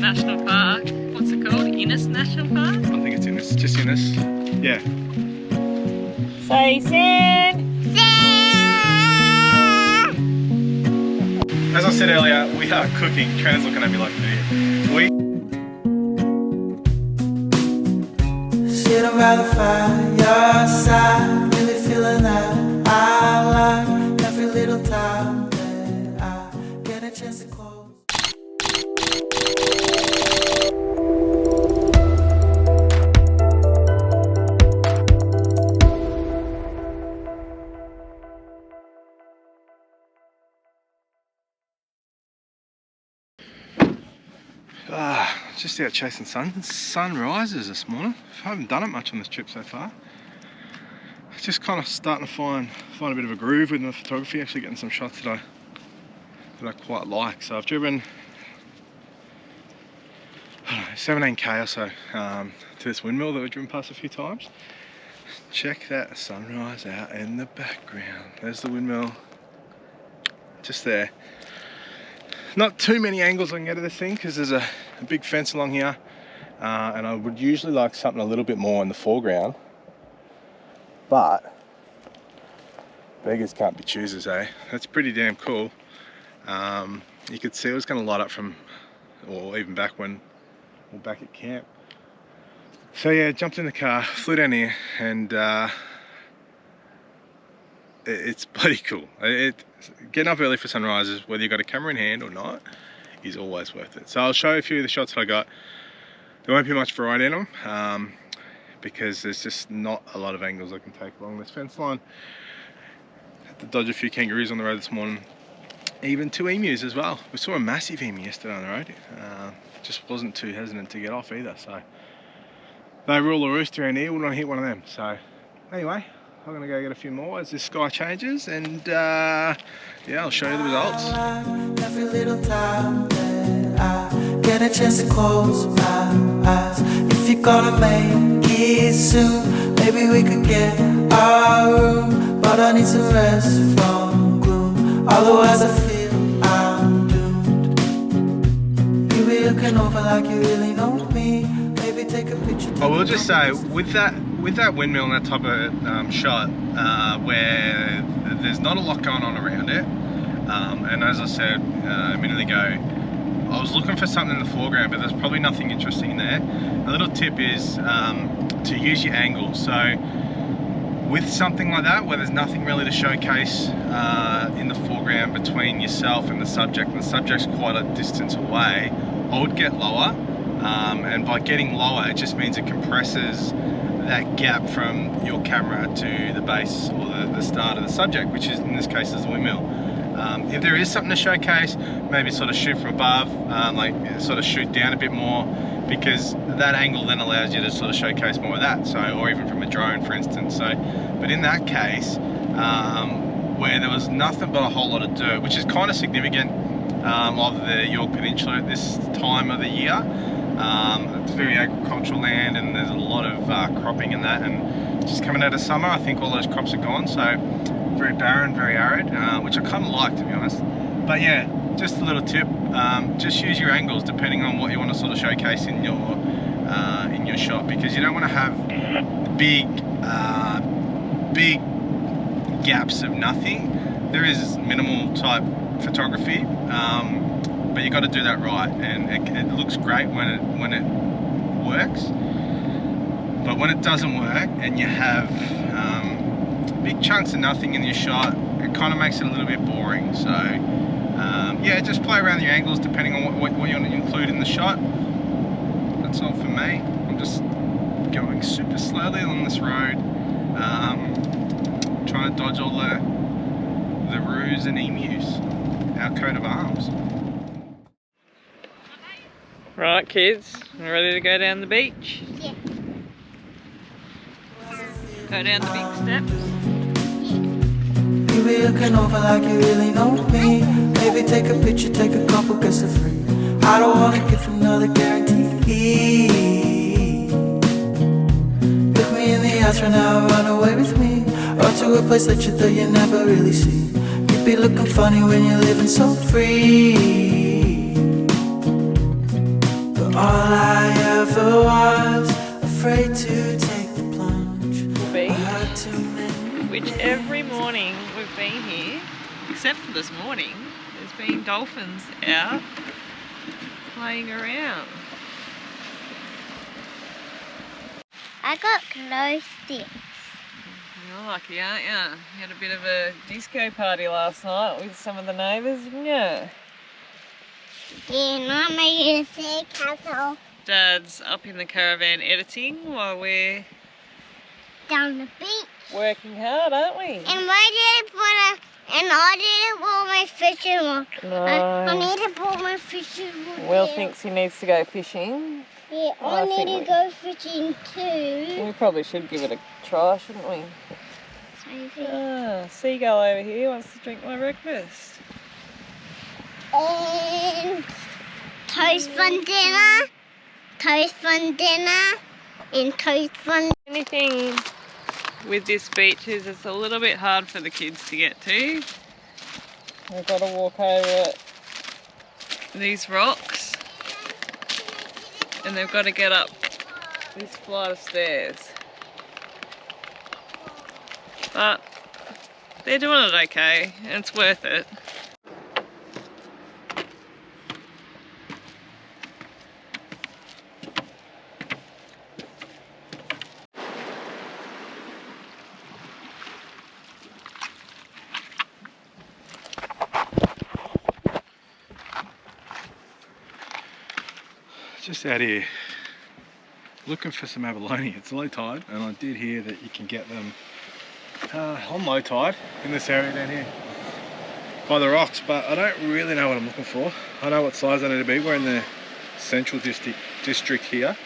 national park. What's it called? Innes National Park? I think it's Innes, just Innes. Yeah. Say San! As I said earlier, we are cooking. Trina's looking at me like an idiot. Sitting by the fireside, really feeling that I like every little time that I get a chance to close. Just out chasing sunrises this morning. I haven't done it much on this trip so far. Just kind of starting to find a bit of a groove with my photography. Actually getting some shots that I quite like. So I've driven, I don't know, 17k or so to this windmill that we've driven past a few times. Check that sunrise out in the background. There's the windmill, just there. Not too many angles I can get of this thing because there's a big fence along here, and I would usually like something a little bit more in the foreground, but beggars can't be choosers, eh? That's pretty damn cool. You could see it was going to light up from, or even back when we're back at camp. So yeah, jumped in the car, flew down here, and it's bloody cool. Getting up early for sunrises, whether you've got a camera in hand or not, is always worth it. So I'll show you a few of the shots that I got. There won't be much variety in them because there's just not a lot of angles I can take along this fence line. Had to dodge a few kangaroos on the road this morning. Even 2 emus as well. We saw a massive emu yesterday on the road. Just wasn't too hesitant to get off either. So they rule the roost around here. Wouldn't want to hit one of them. So anyway, I'm gonna go get a few more as this sky changes, and yeah, I'll show you the results. Every little time that I get a chance to close my eyes. If you're gonna make it soon, maybe we could get our room. But I need some rest from gloom, otherwise I feel I'm doomed. You be looking over like you really know me. Maybe take a picture. I will just say, with that windmill and that type of shot, where there's not a lot going on around it, and as I said a minute ago, I was looking for something in the foreground, but there's probably nothing interesting there. A little tip is to use your angles. So with something like that, where there's nothing really to showcase in the foreground between yourself and the subject's quite a distance away, I would get lower, and by getting lower, it just means it compresses that gap from your camera to the base or the start of the subject, which is in this case is the windmill. If there is something to showcase, maybe sort of shoot from above, like sort of shoot down a bit more, because that angle then allows you to sort of showcase more of that. So, or even from a drone, for instance. So, but in that case, where there was nothing but a whole lot of dirt, which is kind of significant of the Yorke Peninsula at this time of the year. It's very agricultural land, and there's a lot of cropping and that, and just coming out of summer, I think all those crops are gone, so very barren, very arid, which I kind of like, to be honest. But yeah, just a little tip, just use your angles depending on what you want to sort of showcase in your shot, because you don't want to have big gaps of nothing. There is minimal type photography, but you got to do that right, and it looks great when it works. But when it doesn't work and you have big chunks of nothing in your shot, it kind of makes it a little bit boring. So yeah, just play around your angles depending on what you want to include in the shot. That's all for me. I'm just going super slowly along this road, trying to dodge all the roos and emus, our coat of arms. Right, kids, ready to go down the beach? Yeah. Go down the big steps. You be looking over like you really know me. Maybe take a picture, take a couple, guess it's free. I don't wanna give another guarantee. Look me in the eyes right now, run away with me, or to a place that you thought you never really see. You be looking funny when you're living so free. except for this morning. There's been dolphins out playing around. I got glow sticks. You're lucky, aren't you? You had a bit of a disco party last night with some of the neighbours, didn't you? Yeah, Mum made a sea castle Dad's up in the caravan editing while we're down the beach. working hard, aren't we? And I didn't put my fishing rod. No. I need to put my fishing rod. Will there. thinks he needs to go fishing. Yeah, I need to go fishing too. We probably should give it a try, shouldn't we? Seagull over here wants to drink my breakfast. And toast fun dinner. Toast fun dinner. And toast fun. Anything with this beach is it's a little bit hard for the kids to get to. We've got to walk over these rocks and they've got to get up this flight of stairs. But they're doing it okay and it's worth it. Just out here looking for some abalone. It's low tide and I did hear that you can get them on low tide in this area down here by the rocks, but I don't really know what I'm looking for. I know what size I need to be. We're in the central district here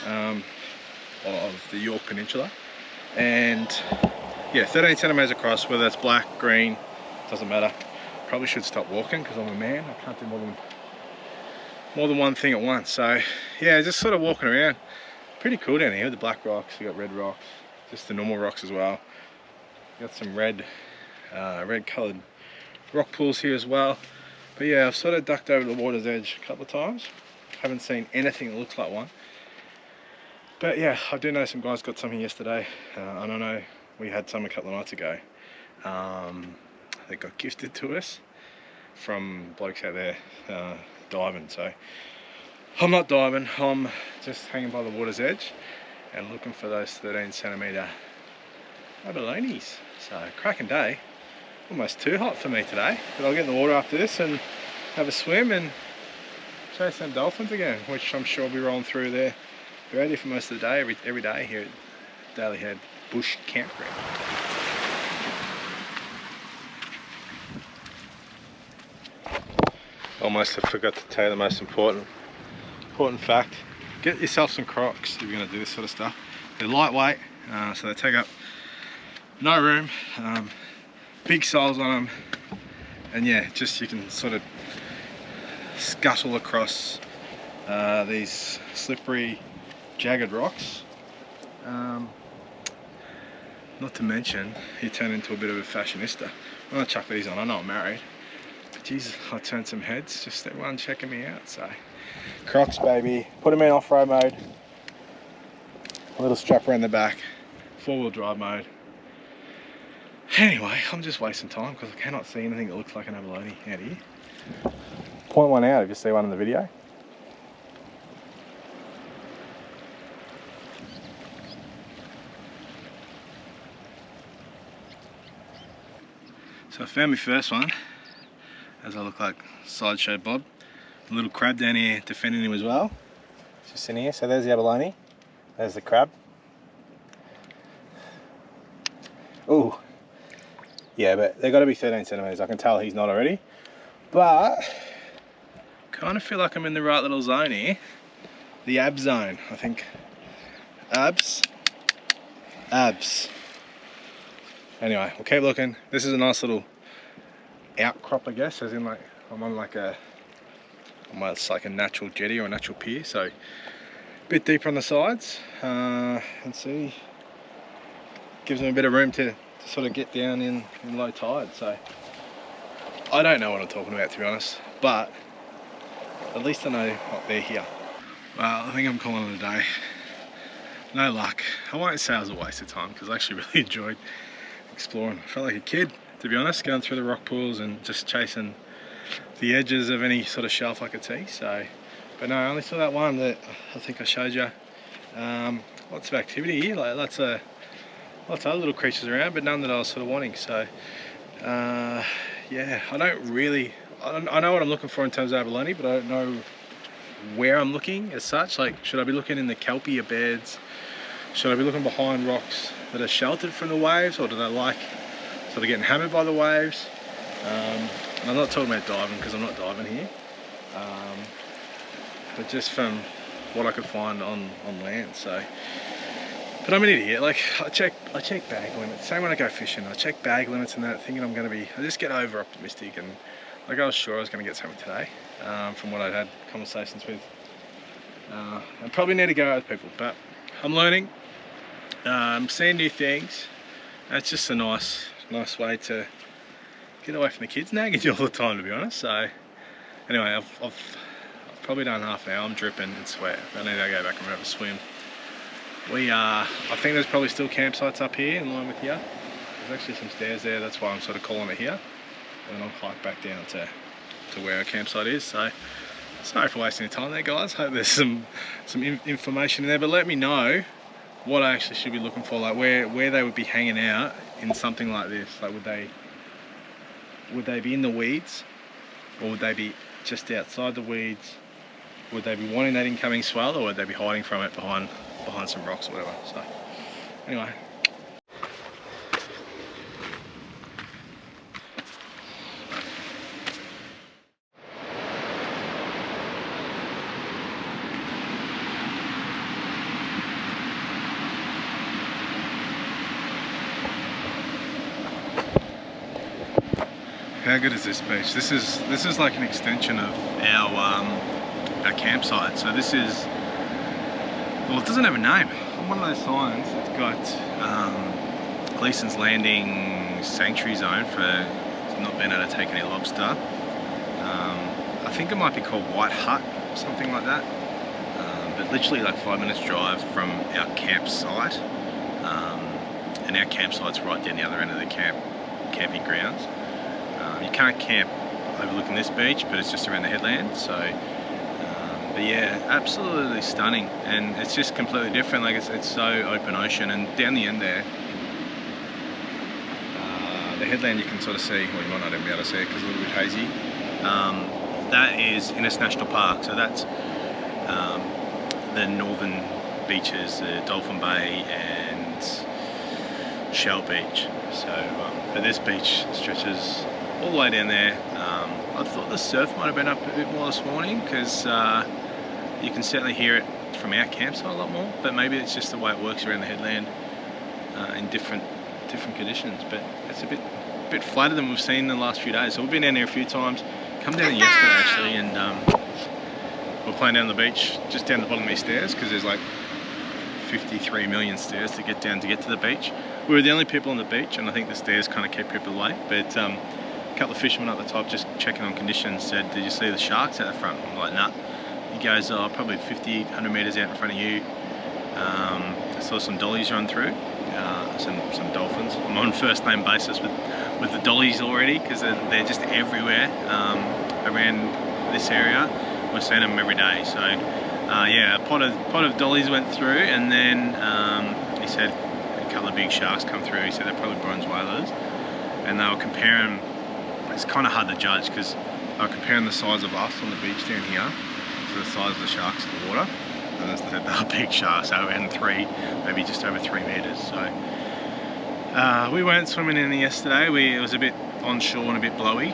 of the Yorke Peninsula, and yeah, 13 centimeters across, whether that's black, green, doesn't matter. Probably should stop walking because I'm a man. I can't do more than one thing at once. So yeah, just sort of walking around. Pretty cool down here with the black rocks. You got red rocks, just the normal rocks as well. Got some red coloured rock pools here as well. But yeah, I've sort of ducked over the water's edge a couple of times. Haven't seen anything that looks like one. But yeah, I do know some guys got some here yesterday. And I know we had some a couple of nights ago. They got gifted to us from blokes out there diving. So I'm not diving, I'm just hanging by the water's edge and looking for those 13 centimetre abalones. So cracking day. Almost too hot for me today, but I'll get in the water after this and have a swim and chase some dolphins again, which I'm sure I'll be rolling through there. We're out here for most of the day, every day here at Daly Head Bush Campground. Almost I forgot to tell you the most important fact. Get yourself some Crocs if you're going to do this sort of stuff. They're lightweight, so they take up no room, big soles on them, and yeah, just you can sort of scuttle across these slippery, jagged rocks. Not to mention, you turn into a bit of a fashionista. I'm going to chuck these on, I know I'm married. Jeez, I turned some heads, just everyone checking me out. So Crocs, baby, put them in off-road mode, a little strap around the back, 4-wheel drive mode. Anyway, I'm just wasting time because I cannot see anything that looks like an abalone out here. Point one out if you see one in the video. So I found my first one. As I look like Sideshow Bob. A little crab down here defending him as well. Just in here. So there's the abalone. There's the crab. Oh, yeah, but they've got to be 13 centimeters. I can tell he's not already. But kind of feel like I'm in the right little zone here. The ab zone, I think. Abs. Anyway, we'll keep looking. This is a nice little outcrop, I guess, as in like I'm on like a almost like a natural jetty or a natural pier, so a bit deeper on the sides, and see, gives them a bit of room to sort of get down in low tide. So I don't know what I'm talking about, to be honest, but at least I know what they're here. Well, I think I'm calling it a day. No luck. I won't say it was a waste of time because I actually really enjoyed exploring. I felt like a kid to be honest, going through the rock pools and just chasing the edges of any sort of shelf I could see. So, but no, I only saw that one that I think I showed you. Lots of activity here, like lots of other little creatures around, but none that I was sort of wanting. So yeah, I know what I'm looking for in terms of abalone, but I don't know where I'm looking as such. Like, should I be looking in the kelpier beds? Should I be looking behind rocks that are sheltered from the waves, or do they like sort of getting hammered by the waves? I'm not talking about diving, because I'm not diving here, but just from what I could find on land. So, but I'm an idiot. Like, I check bag limits. Same when I go fishing, I check bag limits and that, thinking I just get over optimistic, and like, I was sure I was going to get something today, from what I'd had conversations with. I probably need to go out with people, but I'm learning. I'm seeing new things. It's just a nice way to get away from the kids nagging you all the time, to be honest. So anyway, I've probably done half an hour. I'm dripping in sweat. I need to go back and have a swim. I think there's probably still campsites up here in line with here. There's actually some stairs there, that's why I'm sort of calling it here. And then I'll hike back down to where our campsite is. So sorry for wasting your time there, guys. Hope there's some information in there, but let me know what I actually should be looking for, like where they would be hanging out in something like this. Like, would they be in the weeds, or would they be just outside the weeds? Would they be wanting that incoming swell, or would they be hiding from it behind some rocks or whatever? So anyway. How good is this beach? This is like an extension of our campsite. So this is, well, it doesn't have a name. On one of those signs, it's got Gleason's Landing Sanctuary Zone for not being able to take any lobster. I think it might be called White Hut, something like that. But literally like 5 minutes drive from our campsite, and our campsite's right down the other end of the camping grounds. You can't camp overlooking this beach, but it's just around the headland. So, but yeah, absolutely stunning, and it's just completely different. Like, it's so open ocean, and down the end there, the headland you can sort of see. Well, you might not even be able to see it because it's a little bit hazy. That is Innes National Park, so that's the northern beaches, Dolphin Bay and Shell Beach. So, but this beach stretches all the way down there. I thought the surf might have been up a bit more this morning, because you can certainly hear it from our campsite a lot more, but maybe it's just the way it works around the headland in different conditions. But it's a bit flatter than we've seen in the last few days. So we've been down there a few times. Come down there yesterday actually, and we're playing down the beach, just down the bottom of these stairs, because there's like 53 million stairs to get down to get to the beach. We were the only people on the beach, and I think the stairs kind of kept people away. But a couple of fishermen up the top just checking on conditions said, "Did you see the sharks out the front?" I'm like, "Nah." He goes, "Oh, probably 50, 100 metres out in front of you." I saw some dollies run through, some dolphins. I'm on first name basis with the dollies already, because they're just everywhere around this area. We're seeing them every day. So yeah, a pot of dollies went through, and then he said a couple of big sharks come through. He said they're probably bronze whalers, and they were comparing. It's kind of hard to judge, because they were comparing the size of us on the beach down here to the size of the sharks in the water, and they were big sharks, around maybe just over 3 metres. So we weren't swimming in there yesterday. It was a bit onshore and a bit blowy,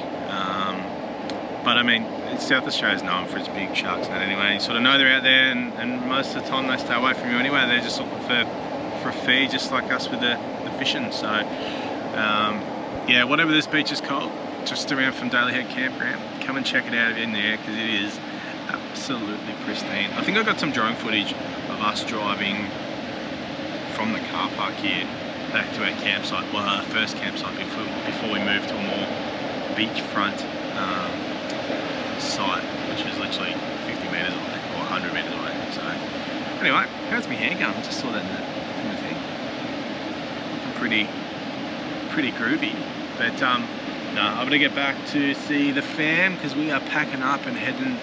but I mean, South Australia's known for its big sharks and that anyway. You sort of know they're out there, and most of the time they stay away from you anyway. They're just looking for a feed, just like us with the fishing. So yeah, whatever this beach is called, just around from Daly Head Campground, come and check it out in there, because it is absolutely pristine. I think I got some drone footage of us driving from the car park here back to our campsite, well, our first campsite before we moved to a more beachfront site, which was literally 50 metres away, or 100 metres away. So anyway, how's my hair going? Just saw that in the thing. Looking pretty groovy. But no, I'm gonna get back to see the fam because we are packing up and heading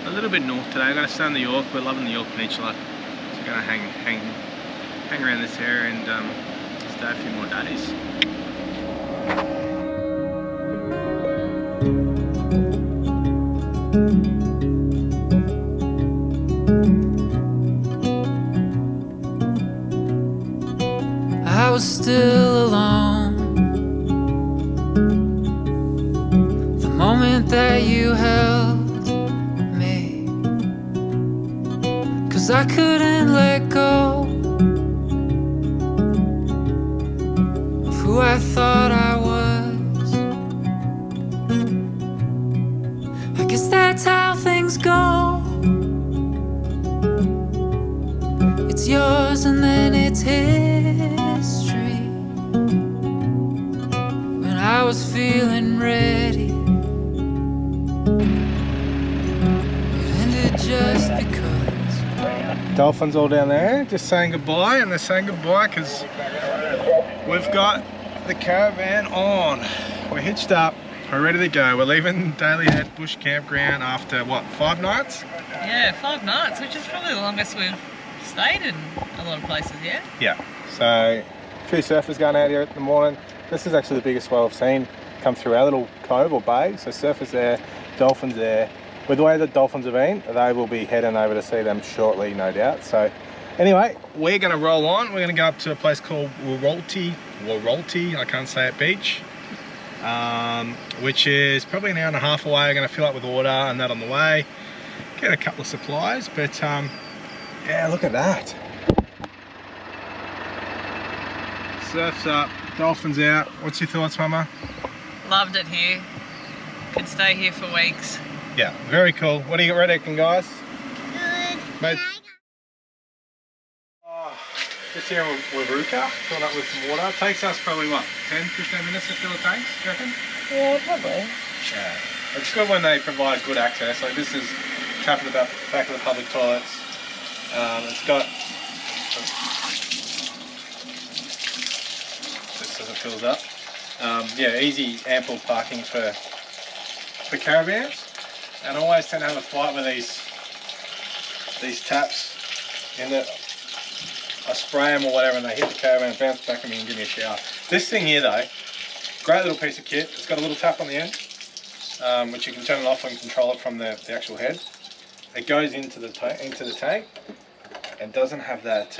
a little bit north today. I'm gonna stay in the Yorke. We're loving the Yorke Peninsula, so we're gonna hang around this area and stay a few more days. I was still alone the moment that you held me, 'cause I couldn't let go of who I thought I was. I guess that's how things go. It's yours and then it's history. When I was feeling ready, it ended just because. Dolphins all down there, just saying goodbye, and they're saying goodbye because we've got the caravan on. We're hitched up, we're ready to go. We're leaving Daly Head Bush Campground after what, 5 nights? Yeah, 5 nights, which is probably the longest we've stayed in a lot of places, yeah? Yeah, so a few surfers going out here in the morning. This is actually the biggest whale I've seen come through our little cove or bay. So surfers there, dolphins there. With the way the dolphins have been, they will be heading over to see them shortly, no doubt. So anyway, we're gonna roll on. We're gonna go up to a place called Roytie, I can't say it, beach, which is probably an hour and a half away. We're gonna fill up with water and that on the way. Get a couple of supplies, but yeah, look at that. Surf's up, dolphins out. What's your thoughts, Mama? Loved it here. Could stay here for weeks. Yeah, very cool. What do you reckon, guys? Good. Mate. Oh, just here in Waruka, filling up with some water. It takes us probably, what, 10-15 minutes to fill the tanks, do you reckon? Yeah, probably. Yeah. It's good when they provide good access. Like this is tap at the back of the public toilets. It's got, just as it fills up. Yeah, easy, ample parking for caravans. And I always tend to have a fight with these taps in that I spray them or whatever and they hit the caravan and bounce back at me and give me a shower. This thing here though, great little piece of kit. It's got a little tap on the end, which you can turn it off and control it from the actual head. It goes into the tank and doesn't have that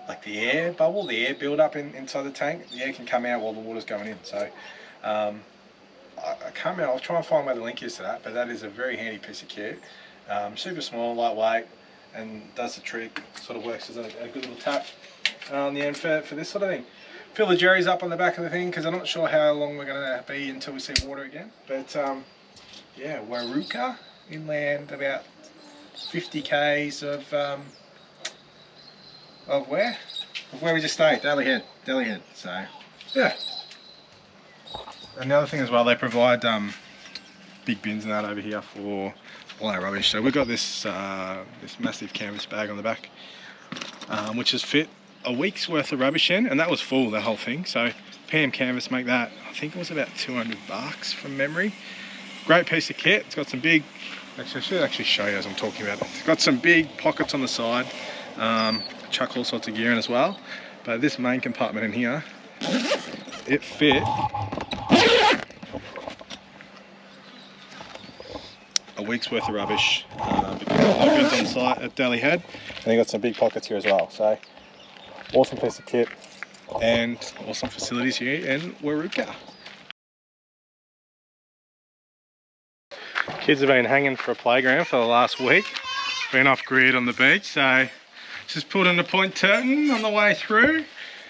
like the air bubble, the air build up inside the tank. The air can come out while the water's going in. So I can't remember, I'll try and find where the link is to that, but that is a very handy piece of kit. Super small, lightweight, and does the trick. Sort of works as a good little tap on the end for this sort of thing. Fill the jerrys up on the back of the thing because I'm not sure how long we're going to be until we see water again. But yeah, Waruka inland, about 50 k's of where we just stayed, Daly Head. So yeah. And the other thing as well, they provide big bins and that over here for all our rubbish. So we've got this this massive canvas bag on the back, which has fit a week's worth of rubbish in, and that was full, the whole thing. So PM canvas make that, I think it was about $200 from memory. Great piece of kit. It's got some big, actually I should actually show you as I'm talking about it. It's got some big pockets on the side, chuck all sorts of gear in as well. But this main compartment in here, it fit a week's worth of rubbish because of the goods on site at Daly Head, and you got some big pockets here as well. So awesome piece of kit and awesome facilities here in Waruka. Kids have been hanging for a playground for the last week, been off grid on the beach, so just pulled into Point Turton on the way through.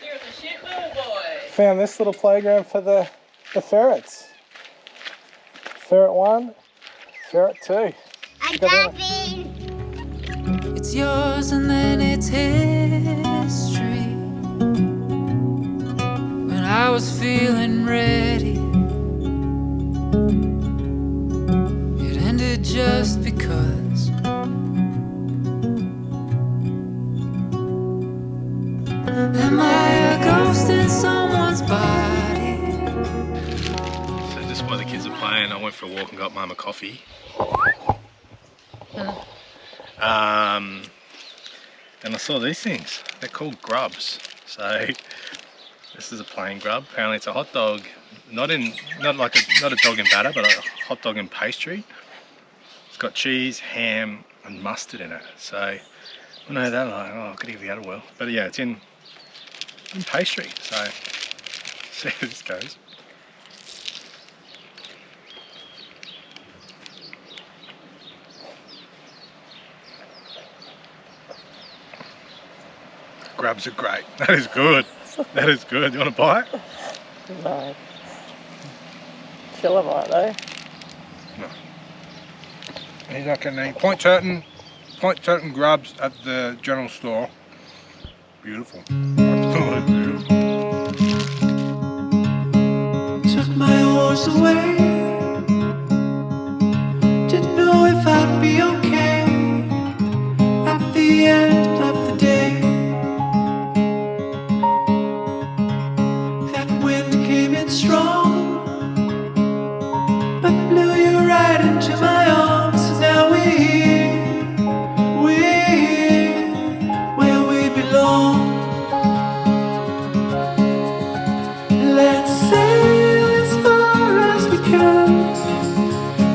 You're the shit little boy. Found this little playground for the ferrets. Ferret 1, ferret 2. I got it. It's yours and then it's history. When I was feeling ready, it ended just because. Am I a ghost in someone's body? and I went for a walk and got Mum a coffee. And I saw these things. They're called grubs. So this is a plain grub. Apparently it's a hot dog, not a dog in batter, but a hot dog in pastry. It's got cheese, ham, and mustard in it. So I know that, like, oh, I could eat the other well. But yeah, it's in pastry. So see how this goes. Grubs are great. That is good. That is good. You want to buy it? No. Still a bite though. No. He's not going to eat Point Turton grubs at the general store. Beautiful. Absolutely beautiful. Took my horse away. Didn't know if I'd be okay at the end of the day. That wind came in strong, but blew you right into my arms. Now we're here, where we belong. Let's sail as far as we can,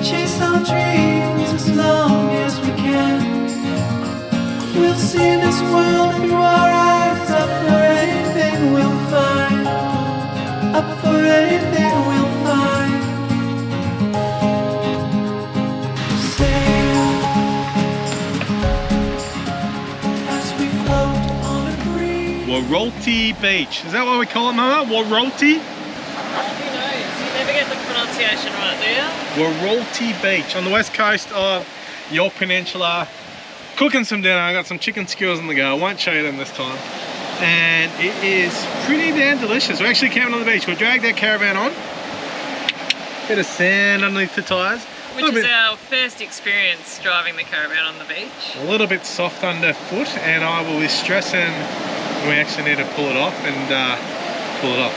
chase our dreams as long as we can. We'll see this world through our eyes, up for anything we'll find, up for anything we'll find. Sail as we float on a breeze. Roytie Beach. Is that what we call it, Mama? Roytie? Who knows? You never get the pronunciation right, do you? Roytie Beach on the west coast of Yorke Peninsula. Cooking some dinner. I got some chicken skewers on the go. I won't show you them this time. And it is pretty damn delicious. We're actually camping on the beach. We'll drag that caravan on. Bit of sand underneath the tyres. Which is our first experience driving the caravan on the beach. A little bit soft underfoot, and I will be stressing we actually need to pull it off and pull it off.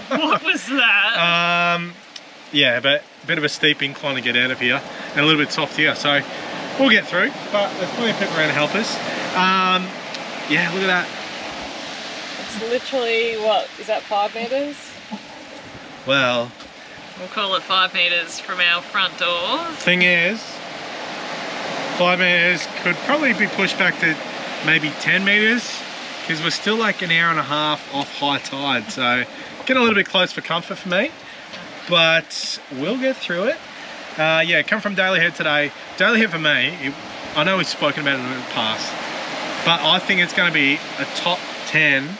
What was that? Yeah, but a bit of a steep incline to get out of here and a little bit soft here, so we'll get through, but there's plenty of people around to help us. Yeah, look at that. It's literally, what, is that 5 metres? Well, We'll call it 5 metres from our front door. Thing is, 5 metres could probably be pushed back to maybe 10 metres because we're still like an hour and a half off high tide, so getting a little bit close for comfort for me, but we'll get through it. Yeah, come from Daly Head today. Daly Head for me, I know we've spoken about it in the past, but I think it's going to be a top 10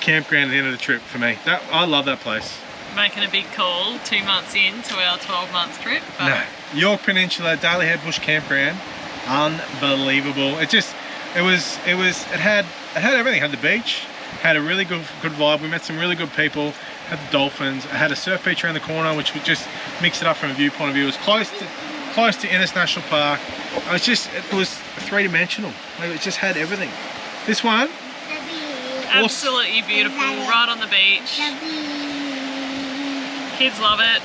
campground at the end of the trip for me. I love that place. Making a big call 2 months into our 12-month trip. But no, Yorke Peninsula, Daly Head Bush Campground, unbelievable. It had everything. It had the beach, had a really good vibe. We met some really good people. Had the dolphins. It had a surf beach around the corner, which would just mix it up from a view point of view. It was close to Innes National Park. It was three-dimensional. It just had everything. This one, absolutely beautiful, right on the beach. Kids love it.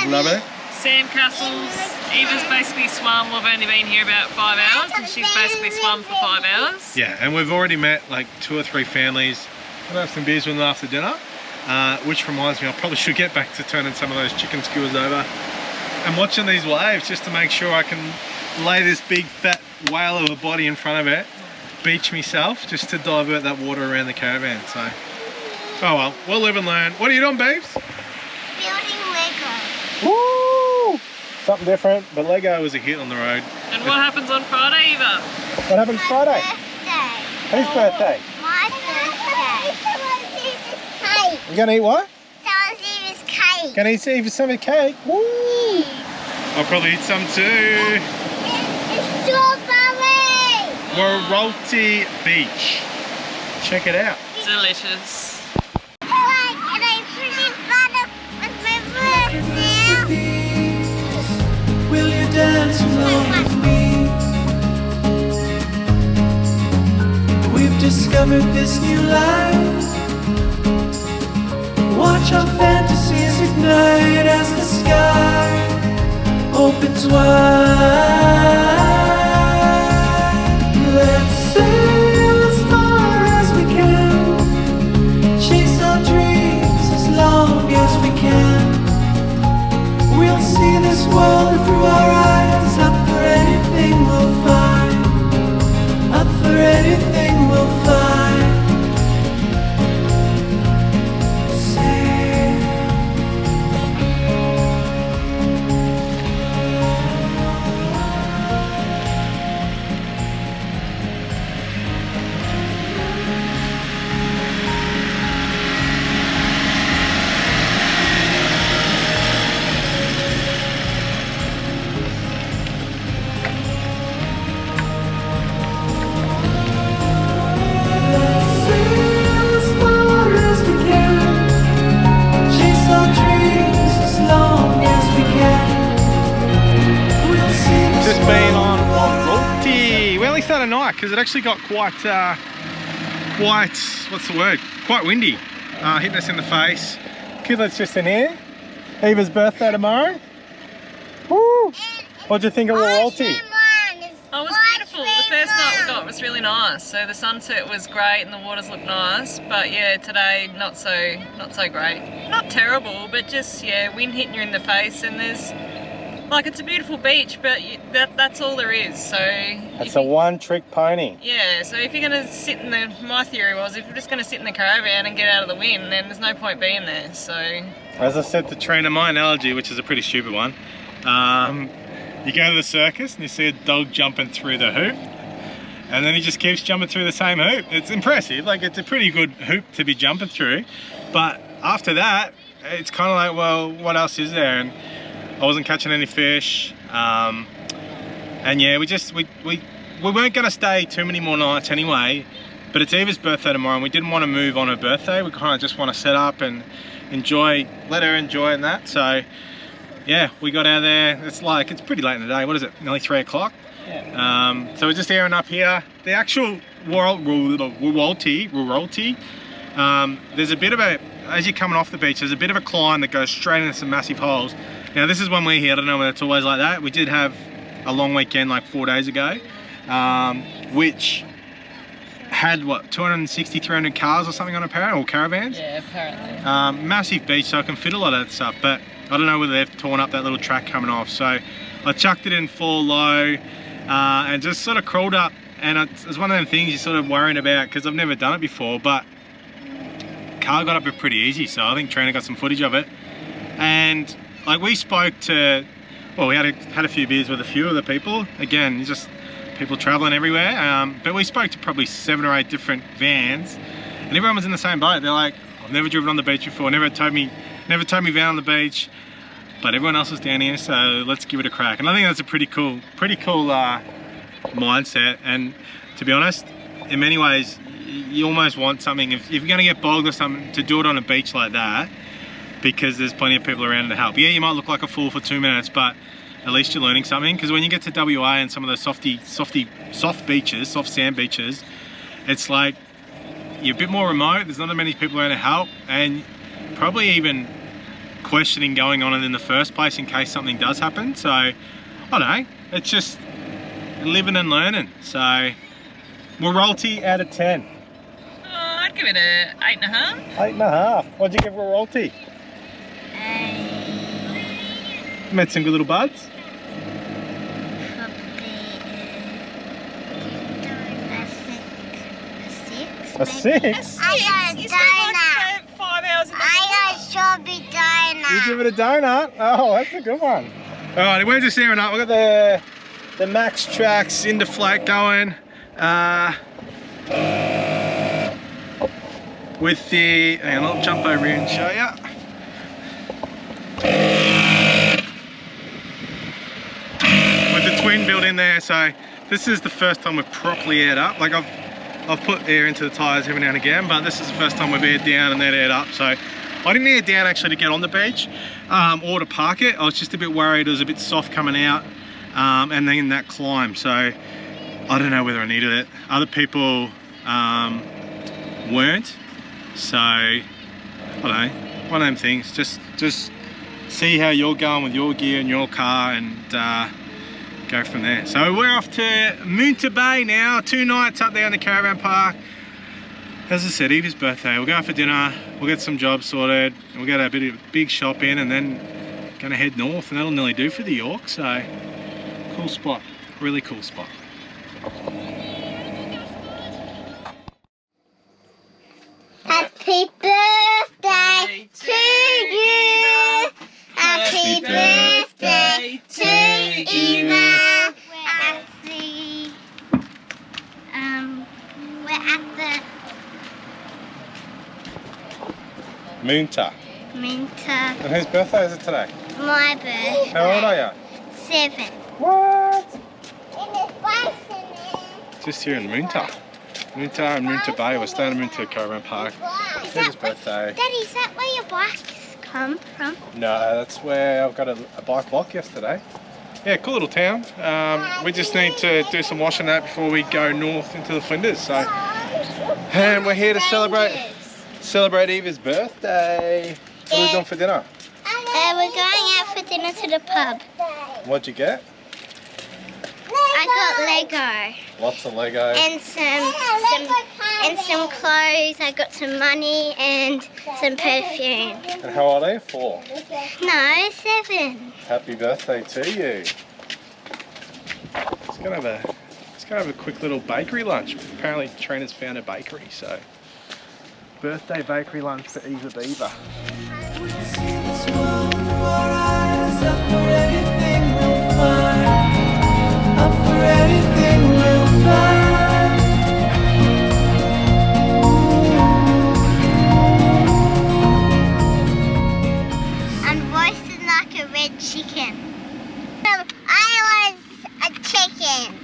love it. Sandcastles. Eva's basically swum. We've only been here about 5 hours, and she's basically swum for 5 hours. Yeah, and we've already met like 2 or 3 families. We'll have some beers with them after dinner. Which reminds me, I probably should get back to turning some of those chicken skewers over and watching these waves just to make sure I can lay this big fat whale of a body in front of it, beach myself, just to divert that water around the caravan. So, oh well, we'll live and learn. What are you doing, babes? Building Lego. Woo! Something different, but Lego was a hit on the road. And what happens on Friday, Eva? What happens Friday? Birthday. Whose birthday? My birthday. Cake. You gonna eat what? Someone's Eva's cake. Gonna eat some of the cake? Woo! I'll probably eat some too. It's strawberry. Roytie Beach. Check it out. Delicious. And I pretty butter with my birthday. Will you dance along with me? We've discovered this new life. Watch our fantasies tight as the sky opens wide. Let's sail as far as we can, chase our dreams as long as we can. We'll see this world through our eyes, up for anything we'll find, up for anything we'll find. Just been on Roytie. We only started at night because it actually got quite, what's the word? Quite windy. Hitting us in the face. Kidlet's just in here. Eva's birthday tomorrow. Woo! What'd you think of Roytie? Oh, it was beautiful. The first night we got was really nice. So the sunset was great and the waters looked nice. But yeah, today not so great. Not terrible, but just yeah, wind hitting you in the face, and there's like it's a beautiful beach, but that's all there is. So it's a one-trick pony. Yeah. So if you're gonna sit in my theory was if you're just gonna sit in the caravan and get out of the wind, then there's no point being there. So as I said to Trina, my analogy, which is a pretty stupid one. You go to the circus and you see a dog jumping through the hoop, and then he just keeps jumping through the same hoop. It's impressive, like it's a pretty good hoop to be jumping through, but after that it's kind of like, well, what else is there? And I wasn't catching any fish, and yeah, we weren't going to stay too many more nights anyway, but it's Eva's birthday tomorrow and we didn't want to move on her birthday. We kind of just want to set up and let her enjoy and that. So yeah, we got out there. It's pretty late in the day. What is it? Nearly 3 o'clock. Yeah. So we're just airing up here. The actual Roytie. There's a bit of a, as you're coming off the beach, there's a bit of a climb that goes straight into some massive holes. Now this is when we're here. I don't know whether it's always like that. We did have a long weekend like 4 days ago, which had what, 260, 300 cars or something on a or caravans. Yeah, apparently. Massive beach, so I can fit a lot of that stuff, but I don't know whether they've torn up that little track coming off. So I chucked it in full low and just sort of crawled up, and it's one of them things you're sort of worrying about because I've never done it before, but car got up it pretty easy, so I think Trina got some footage of it. And like we spoke to, well, we had a few beers with a few of the people, again, just people traveling everywhere, but we spoke to probably 7 or 8 different vans, and everyone was in the same boat. They're like, I've never driven on the beach before, never towed me van on the beach, but everyone else is down here, so let's give it a crack. And I think that's a pretty cool mindset. And to be honest, in many ways you almost want something, if you're going to get bogged or something, to do it on a beach like that, because there's plenty of people around to help. Yeah, you might look like a fool for 2 minutes, but at least you're learning something. Because when you get to WA and some of those soft sand beaches, it's like you're a bit more remote, there's not that many people around to help, and probably even questioning going on it in the first place in case something does happen. So I don't know, it's just living and learning. So Roytie out of 10. I'd give it a 8.5. 8.5. What'd you give Roytie? Met some good little buds. A 6? I got a You spent donut. like 5 hours in the I got a strawberry donut. You give it a donut? Oh, that's a good one. Alright, we're just airing up. We've got the Max Tracks into flat going. With the, hang on, I'll jump over here and show you. With the twin built in there, so this is the first time we've properly aired up. Like I've put air into the tyres every now and again, but this is the first time we've aired down and then aired up. So I didn't air down actually to get on the beach or to park it. I was just a bit worried it was a bit soft coming out and then that climb. So I don't know whether I needed it. Other people weren't. So I don't know, one of them things. Just see how you're going with your gear and your car, and go from there. So we're off to Moonta Bay now. 2 nights up there in the caravan park. As I said, Eva's birthday. We'll go out for dinner, we'll get some jobs sorted, and we'll get a bit of big shop in, and then gonna head north, and that'll nearly do for the York. So cool spot, really cool spot. Happy birthday to you. Happy birthday to Eva. We're at the Moonta. Moonta. And whose birthday is it today? My birthday. How old are you? 7. What? And there's bikes in there. Just here in Moonta. Moonta and Moonta Bay. We're staying in Moonta Caravan Park. It's his birthday. Daddy, is that where your bikes come from? No, that's where I've got a bike lock yesterday. Yeah, cool little town. We just need to do some washing that before we go north into the Flinders. So, and we're here to celebrate Eva's birthday. What are we doing for dinner? We're going out for dinner to the pub. What'd you get? I got Lego. Lots of Lego. And some clothes. I got some money and some perfume. And how old are you? 4. No, 7. Happy birthday to you. Let's go have a quick little bakery lunch. Apparently Trina's found a bakery, so birthday bakery lunch for Eva Beaver. And roasted like a red chicken. I was a chicken.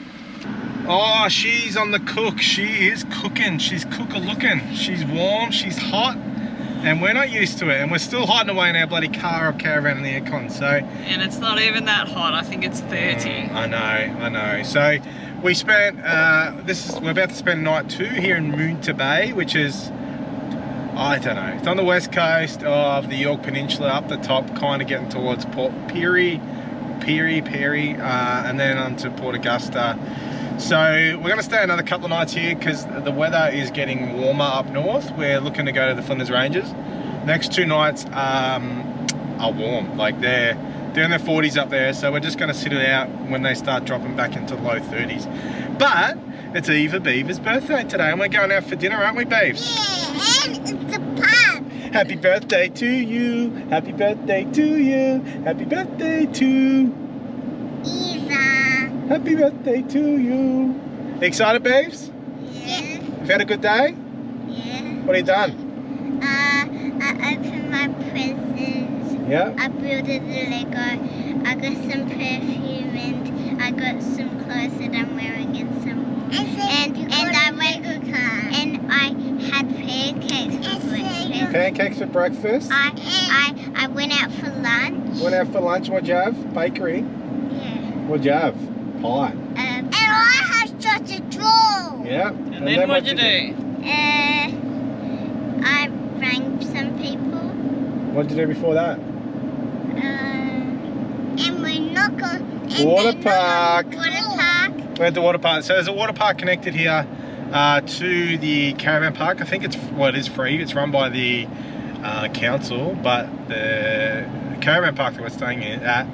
Oh, she's on the cook. She is cooking. She's cooker-looking. She's warm, she's hot, and we're not used to it. And we're still hiding away in our bloody car or caravan in the aircon, so... And it's not even that hot. I think it's 30. I know. So we spent, we're about to spend night 2 here in Moonta Bay, which is, I don't know, it's on the west coast of the Yorke Peninsula, up the top, kind of getting towards Port Pirie, and then on to Port Augusta. So we're going to stay another couple of nights here because the weather is getting warmer up north. We're looking to go to the Flinders Ranges. Next 2 nights are warm, like they're in their 40s up there, so we're just going to sit it out when they start dropping back into low 30s. But it's Eva Beaver's birthday today, and we're going out for dinner, aren't we, babes? Yeah, and it's a pub. Happy birthday to you. Happy birthday to you. Happy birthday to Eva. Happy birthday to you. Excited, babes? Yeah. You've had a good day? Yeah. What have you done? I opened my presents. Yeah? I built the Lego. I got some perfume and I got some clothes that I'm wearing and some more. And I went and I had pancakes for breakfast. Pancakes for breakfast? I went out for lunch. Went out for lunch. What'd you have? Bakery? Yeah. What'd you have? Pie. And I had such a draw. Yeah. And then what'd you do? I rang some people. What'd you do before that? And we knock on Water park. Water park. We're at the water park. So there's a water park connected here to the caravan park. I think it is free. It's run by the council, but the caravan park that we're staying at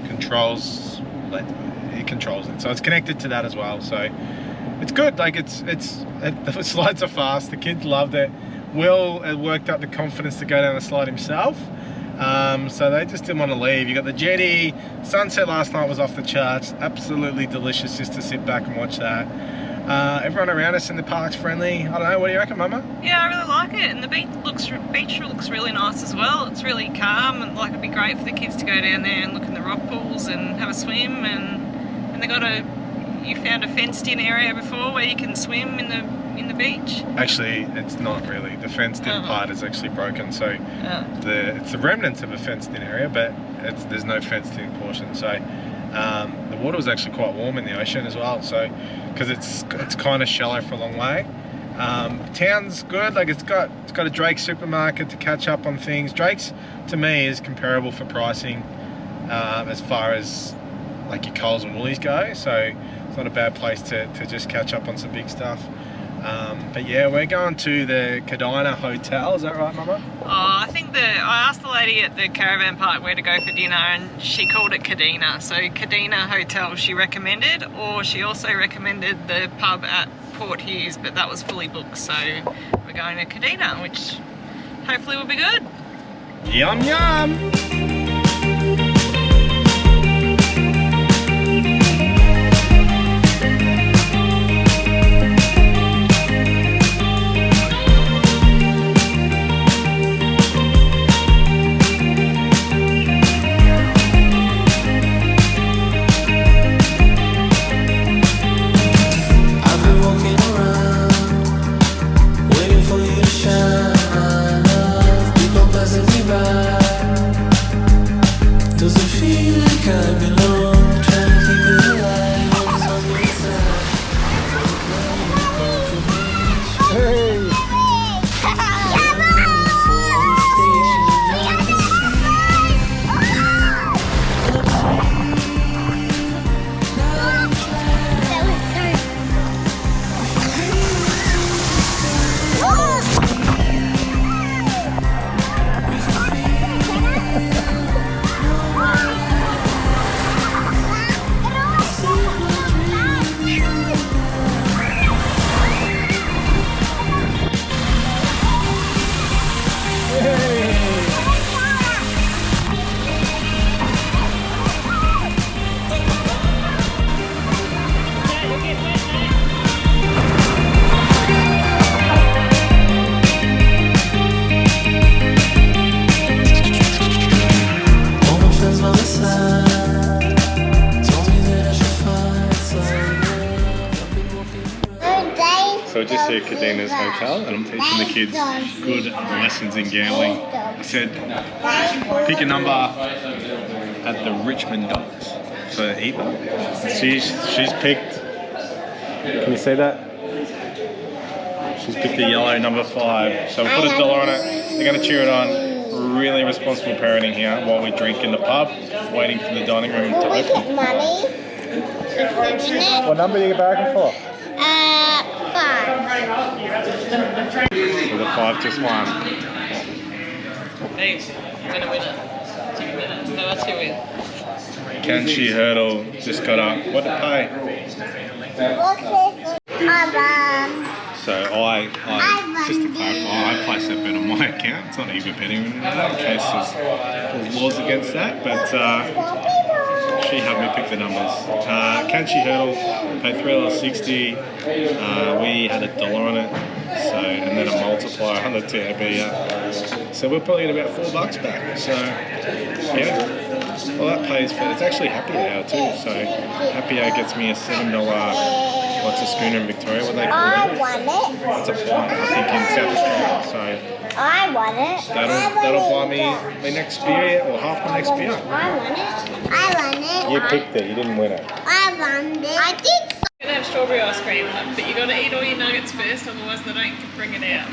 controls it. So it's connected to that as well. So it's good. Like the slides are fast. The kids loved it. Will had worked up the confidence to go down the slide himself. So they just didn't want to leave. You got the jetty. Sunset last night was off the charts. Absolutely delicious just to sit back and watch that. Everyone around us in the park's friendly. I don't know, what do you reckon, Mama? Yeah, I really like it, and the beach looks really nice as well. It's really calm, and like it'd be great for the kids to go down there and look in the rock pools and have a swim. And they got you found a fenced-in area before where you can swim in the beach. Actually, it's not really. The fenced-in part is actually broken, so it's the remnants of a fenced-in area, but there's no fenced-in portion. So the water was actually quite warm in the ocean as well. So because it's kind of shallow for a long way. Town's good, like it's got a Drake's supermarket to catch up on things. Drake's to me is comparable for pricing as far as like your Coles and Woolies go, so it's not a bad place to just catch up on some big stuff. But yeah, we're going to the Cadina Hotel, is that right, Mama? Oh, I think I asked the lady at the Caravan Park where to go for dinner and she called it Cadina. So Cadina Hotel she recommended, or she also recommended the pub at Port Hughes, but that was fully booked, so we're going to Cadina, which hopefully will be good. Yum yum! So just here at Cadina's Hotel, and I'm teaching the kids good lessons in gambling. I said, pick a number at the Richmond dots for Eva. She's picked, can you see that? She's picked the yellow number 5. So we'll put $1 on it. They're going to cheer it on. Really responsible parenting here while we drink in the pub, waiting for the dining room to open. What number are you barracking for? 5. So the 5 just won. Thanks. I'm gonna win it. 2 minutes. No, that's who win. Can She Hurdle just got up. What did it pay? So I just to clarify, I place that bet on my account. It's not Eva betting in case there's laws against that, but she helped me pick the numbers. Can She Hurdle paid $3.60. We had $1 on it, so, and then a multiplier on the TAB. So we'll probably get about $4 back. So yeah. Well, that pays for, it's actually happy hour too, so happy hour gets me a $7, what's a schooner in Victoria, what do they call it? I want it. It's a pint, I think, in South Australia, so I want it. that'll buy me my next beer, or half my next beer. I want it. I want it. You picked it, you didn't win it. I want it. I did. You're gonna have strawberry ice cream, but you gotta eat all your nuggets first, otherwise they don't bring it out.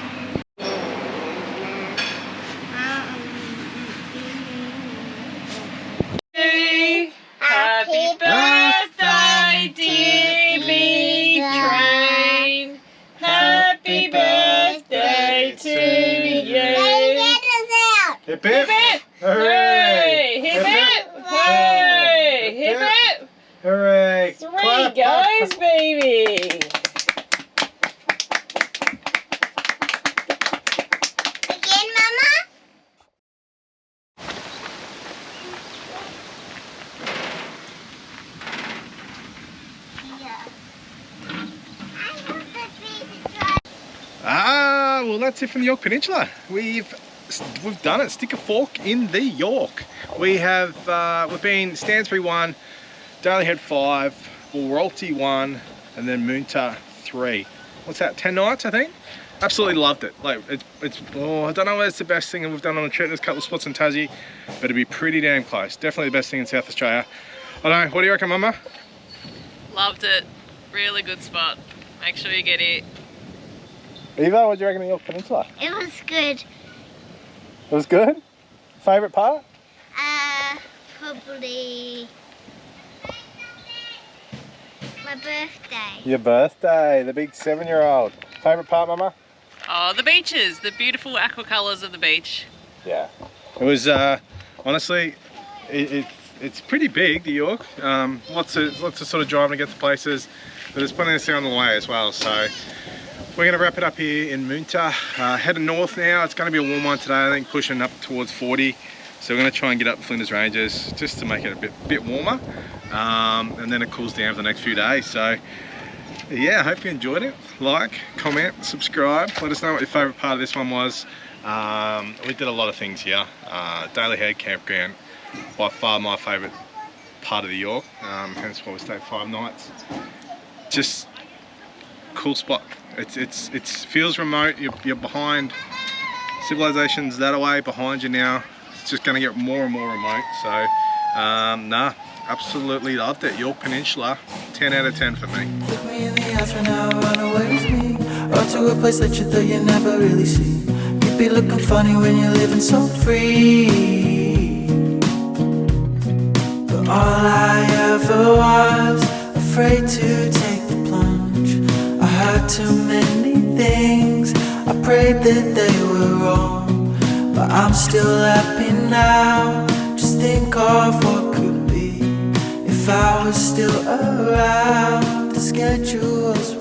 Happy birthday, dear big train. Happy birthday to you. Hip hip! Hooray! Hip hip! Hooray! Hip hip! Hooray! 3 goes, baby! Again, Mama? Well, that's it from the Yorke Peninsula. We've done it. Stick a fork in the Yorke. We've been Stansbury 1, Daly Head 5, Roytie 1, and then Moonta 3. What's that? 10 nights, I think. Absolutely loved it. Like it's I don't know whether it's the best thing we've done on a trip. There's a couple of spots in Tassie, but it'd be pretty damn close. Definitely the best thing in South Australia. I don't know. What do you reckon, Mama? Loved it. Really good spot. Make sure you get it. Eva, what do you reckon of Yorke Peninsula? It was good. It was good? Favourite part? Probably my birthday. Your birthday, the big 7-year-old. Favourite part, Mama? Oh, the beaches, the beautiful aqua colours of the beach. Yeah. It was, honestly, it's pretty big, the Yorke. Lots of sort of driving to get to places, but there's plenty to see on the way as well. So we're going to wrap it up here in Moonta. Heading north now. It's going to be a warm one today, I think, pushing up towards 40. So we're going to try and get up Flinders Ranges just to make it a bit warmer, and then it cools down for the next few days. So yeah, I hope you enjoyed it. Like, comment, subscribe. Let us know what your favourite part of this one was. We did a lot of things here. Daly Head Campground, by far my favourite part of the Yorke. Hence why we stayed 5 nights. Just cool spot. It feels remote. You're behind. Civilization's that away behind you now. It's just going to get more and more remote. So nah, absolutely loved it. Yorke Peninsula, 10 out of 10 for me. Look me in the eyes right now, run away with me. Run to a place that you thought you never really see. You'd be looking funny when you're living so free. But all I ever was, afraid to take the plunge. I heard too many things, I prayed that they were wrong. But I'm still happy now, just think of what could be if I was still around. The schedules